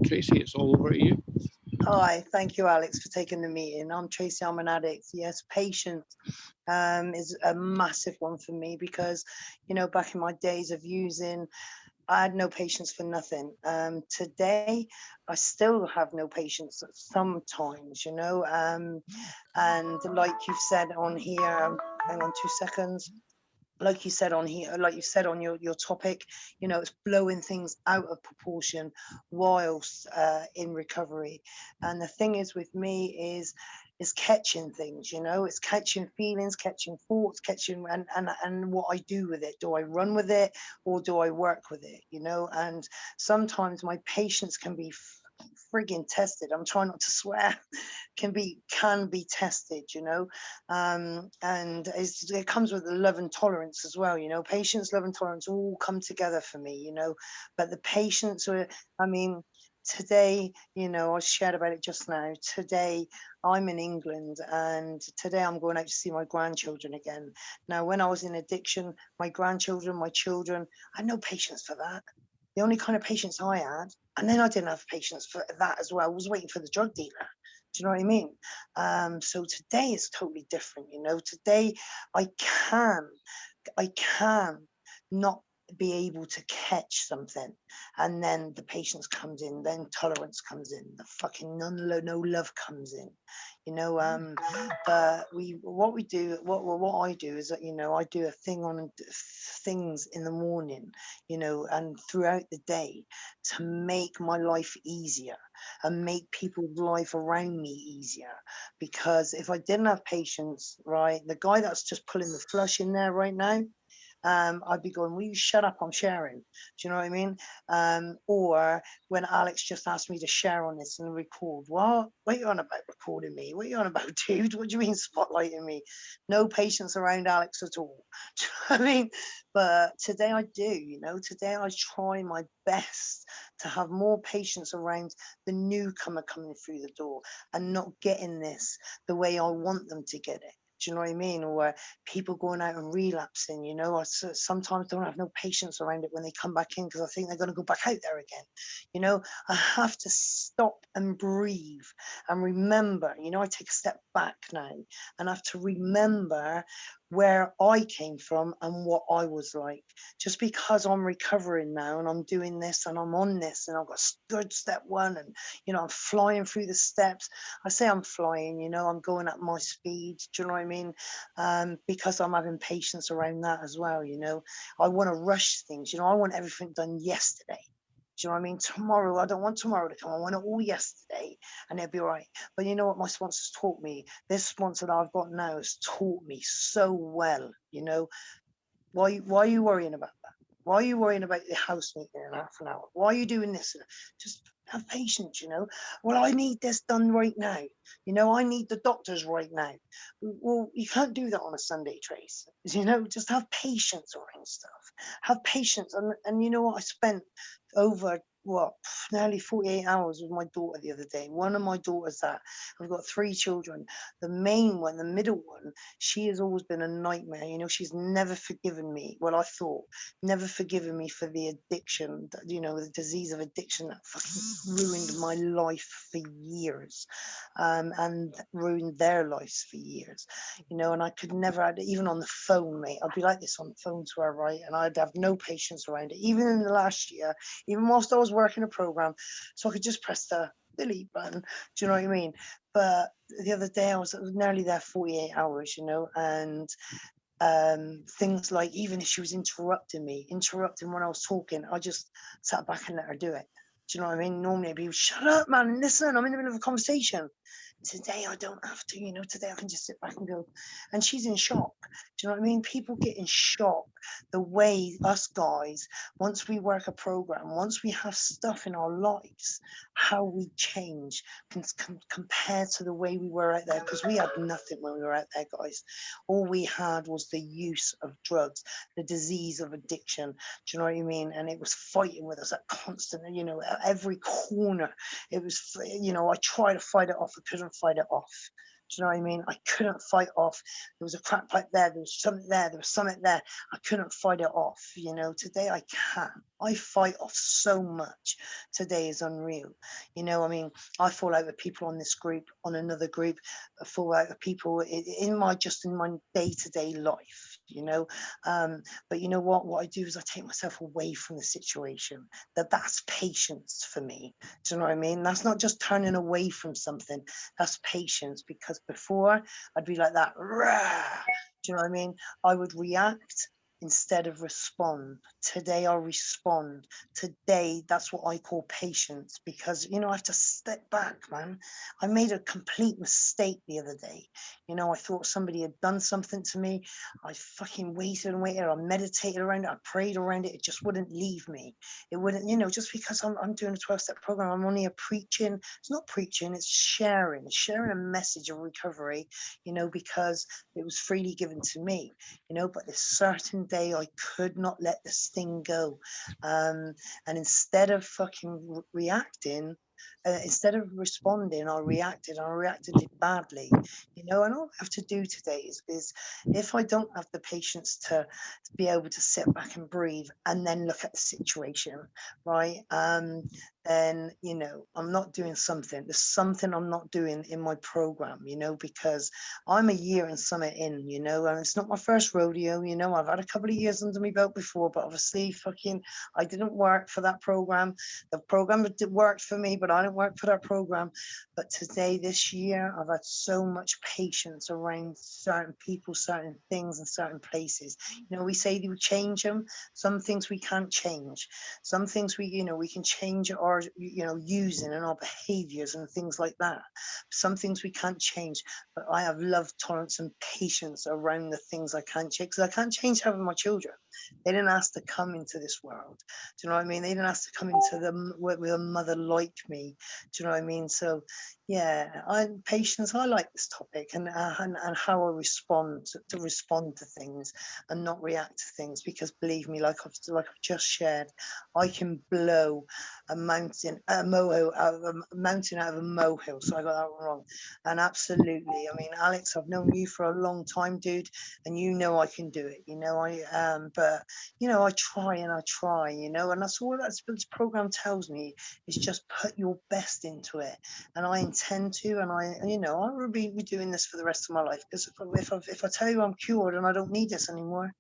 Tracey, it's all over to you. Hi, thank you, Alex, for taking the meeting. I'm Tracey, I'm an addict. Yes, patience is a massive one for me because, back in my days of using, I had no patience for nothing. Today, I still have no patience sometimes, and like you've said on here, hang on 2 seconds. Like you said on here, like you said on your topic, it's blowing things out of proportion whilst in recovery. And the thing is with me is catching things, it's catching feelings, catching thoughts, catching and what I do with it. Do I run with it or do I work with it? And sometimes my patience can be frigging tested. I'm trying not to swear. Can be tested, and it comes with the love and tolerance as well. Patience, love and tolerance all come together for me. But the patience, I mean, today, I shared about it just now. Today, I'm in England, and today I'm going out to see my grandchildren again. Now, when I was in addiction, my grandchildren, my children, I had no patience for that. The only kind of patience I had, and then I didn't have patience for that as well, was waiting for the drug dealer. Do you know what I mean? So today is totally different. Today I can, I can not be able to catch something, and then the patience comes in, then tolerance comes in, the fucking no love comes in. But what we do, what I do is that I do a thing on things in the morning, and throughout the day to make my life easier and make people's life around me easier. Because if I didn't have patience, right, the guy that's just pulling the flush in there right now, I'd be going, will you shut up? I'm sharing. Do you know what I mean? Or when Alex just asked me to share on this and record, what are you on about recording me? What are you on about, dude? What do you mean spotlighting me? No patience around Alex at all. Do you know what I mean? But today I do, today I try my best to have more patience around the newcomer coming through the door and not getting this the way I want them to get it. Do you know what I mean? Or people going out and relapsing, I sometimes don't have no patience around it when they come back in because I think they're going to go back out there again. I have to stop and breathe and remember, I take a step back now and I have to remember where I came from and what I was like. Just because I'm recovering now and I'm doing this and I'm on this and I've got good step one and, I'm flying through the steps. I say I'm flying, I'm going at my speed. Do you know what I mean? Because I'm having patience around that as well. I want to rush things. I want everything done yesterday. Do you know what I mean? Tomorrow, I don't want tomorrow to come. I want it all yesterday and it'll be all right. But you know what my sponsors taught me? This sponsor that I've got now has taught me so well, Why are you worrying about that? Why are you worrying about the house meeting in half an hour? Why are you doing this? Just have patience, Well, I need this done right now. I need the doctors right now. Well, you can't do that on a Sunday, Trace. Just have patience around stuff. Have patience. And you know what? I spent over nearly 48 hours with my daughter the other day. One of my daughters that I've got 3 children. The main one, the middle one, she has always been a nightmare. She's never forgiven me. Well, I thought never forgiven me for the addiction, the disease of addiction that fucking ruined my life for years, and ruined their lives for years. And I could never, even on the phone, mate, I'd be like this on the phone to her, right? And I'd have no patience around it. Even in the last year, even whilst I was working a program, so I could just press the delete button. Do you know what I mean? But the other day I was nearly there 48 hours, and things like, even if she was interrupting when I was talking, I just sat back and let her do it. Do you know what I mean? Normally I'd be, shut up, man, and listen, I'm in the middle of a conversation. Today I don't have to, today I can just sit back and go. And she's in shock. Do you know what I mean? People get in shock the way us guys, once we work a program, once we have stuff in our lives, how we change compared to the way we were out there. Because we had nothing when we were out there, guys. All we had was the use of drugs, the disease of addiction. Do you know what I mean? And it was fighting with us at constant, at every corner. It was, I tried to fight it off. I couldn't fight it off. Do you know what I mean? I couldn't fight off. There was a crack pipe there. There was something there. There was something there. I couldn't fight it off. Today I can. I fight off so much. Today is unreal. You know, I mean, I fall out with people on this group, on another group, I fall out with people in my just in my day-to-day life, you know. But you know what I do is I take myself away from the situation. That's patience for me. Do you know what I mean? That's not just turning away from something, that's patience. Because before I'd be like that, "Rah!" Do you know what I mean? I would react instead of respond. Today I'll respond. Today, that's what I call patience, because you know I have to step back, man. I made a complete mistake the other day. You know, I thought somebody had done something to me. I fucking waited and waited. I meditated around it. I prayed around it. It just wouldn't leave me. It wouldn't, you know, just because I'm doing a 12-step program, I'm only a preaching. It's not preaching, it's sharing a message of recovery, you know, because it was freely given to me, you know. But this certain day I could not let this thing go. And instead of fucking reacting, instead of responding, I reacted badly, you know. And all I have to do today is if I don't have the patience to be able to sit back and breathe and then look at the situation, right? Then, you know, I'm not doing something. There's something I'm not doing in my program, you know, because I'm a year and something in, you know, and it's not my first rodeo, you know. I've had a couple of years under my belt before, but obviously fucking I didn't work for that program. The program worked for me, but I didn't work for that program. But today, this year, I've had so much patience around certain people, certain things, and certain places. You know, we say we change them. Some things we can't change. Some things we, you know, we can change our, you know, using and our behaviors and things like that. Some things we can't change. But I have love, tolerance, and patience around the things I can't change, because I can't change having my children. They didn't ask to come into this world. Do you know what I mean? They didn't ask to come into the with a mother like me. Do you know what I mean? So, yeah, patience. I like this topic, and how I respond to respond to things and not react to things. Because believe me, like I've just shared, I can blow a mountain, a molehill out of a mountain out of a molehill. So I got that wrong. And absolutely, I mean, Alex, I've known you for a long time, dude, and you know I can do it. You know, but you know, I try, you know, and that's all that this program tells me is just put your best into it. And I intend to, and you know, I will be doing this for the rest of my life. Because if I tell you I'm cured and I don't need this anymore,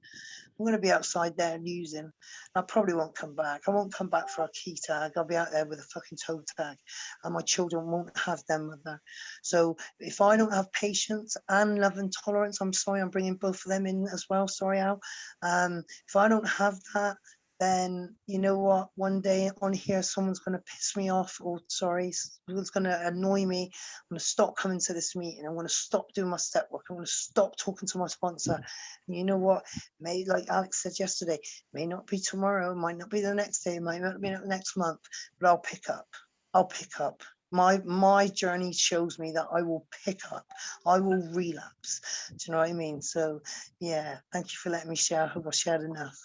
I'm going to be outside there using. I probably won't come back. I won't come back for a key tag. I'll be out there with a fucking toe tag, and my children won't have them with that. So if I don't have patience and love and tolerance, I'm sorry, I'm bringing both of them in as well. Sorry, Al. If I don't have that, then you know what? One day on here, someone's going to piss me off, or sorry, someone's going to annoy me. I'm going to stop coming to this meeting. I'm going to stop doing my step work. I'm going to stop talking to my sponsor. And you know what? May, like Alex said yesterday, may not be tomorrow, might not be the next day, might not be next month, but I'll pick up. I'll pick up. My journey shows me that I will pick up. I will relapse. Do you know what I mean? So yeah, thank you for letting me share. I hope I shared enough.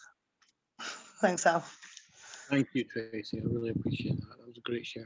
Thanks, Al. Thank you, Tracy. I really appreciate that. That was a great share.